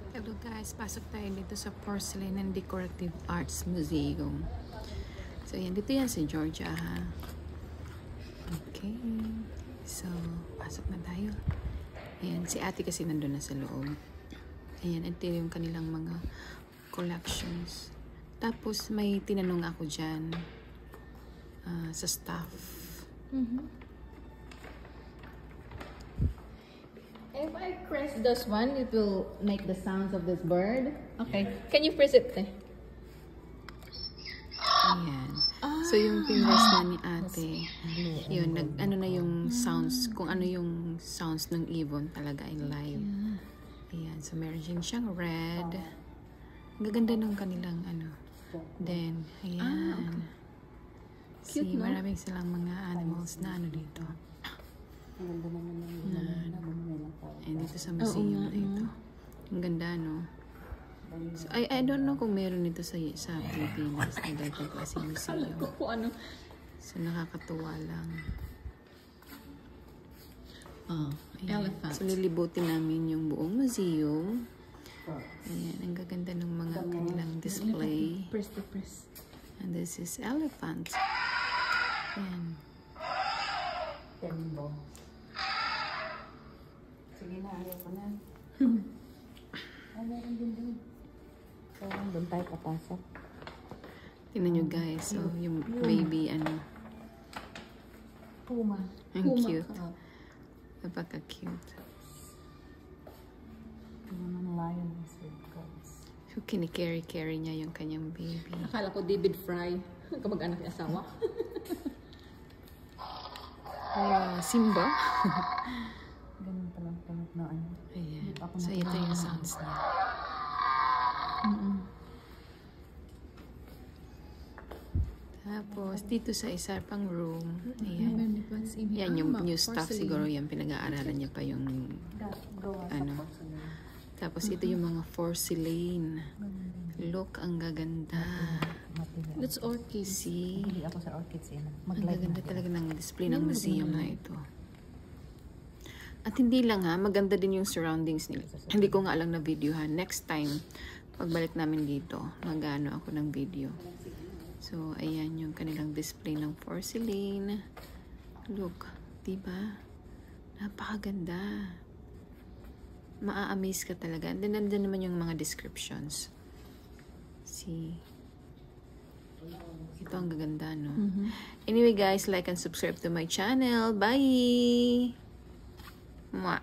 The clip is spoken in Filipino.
Hello guys, pasok tayo dito sa Porcelain and Decorative Arts Museum. So yan, dito yan sa Georgia ha. Okay, so pasok na tayo. Ayan, si ate kasi nandun na sa loob. Ayan, ito yung kanilang mga collections. Tapos may tinanong ako dyan sa staff. If I press this one, it will make the sounds of this bird. Okay. Can you press it? Ayan. So yung pinress na ni ate, yun, ano na yung sounds, kung ano yung sounds ng ibon talaga in live. Ayan. So meron siyang red. Ang gaganda ng kanilang ano. Then, ayan. Cute, See, no? maraming silang mga animals na ano dito. And dito sa museum na ito. Ang ganda, no? So, I don't know kung meron ito sa Pilipinas na ganitong klaseng museum. Ano? So, nakakatuwa lang. Oh, elephant. So, lilibutin namin yung buong museum. Ayan, ang gaganda ng mga kanilang display. Press. And this is elephant. Ayan. Tembo. Sige na, ayaw ko na. Ay, meron din doon. So, doon tayo papasok. Tingnan nyo guys. So, yung baby, ano. Puma. Ang cute. Napaka-cute. Ito naman lion with goats. So, kinicarry niya yung kanyang baby. Akala ko David Fry. Kamag-anak ni asawa. Simba. Ganun palang tunog na ano. Ayan. So, ito yung sounds niya. Tapos, dito sa isa pang room. Ayan. Yan yung new stuff. Siguro yan, pinag-aaralan niya pa yung ano. Tapos, ito yung mga porcelain. Look, ang gaganda. That's orchid. See? Hindi ako sa orchids yun. Ang gaganda talaga ng display ng museum na ito. At hindi lang ha, maganda din yung surroundings nila. Hindi ko nga lang na videohan. Next time, pagbalik namin dito, mag-ano ako ng video. So, ayan yung kanilang display ng porcelain. Look, diba? Napakaganda. Maa-amaze ka talaga. And then, nandun naman yung mga descriptions. See? Ito ang gaganda, no? Anyway, guys, like and subscribe to my channel. Bye! Mwah!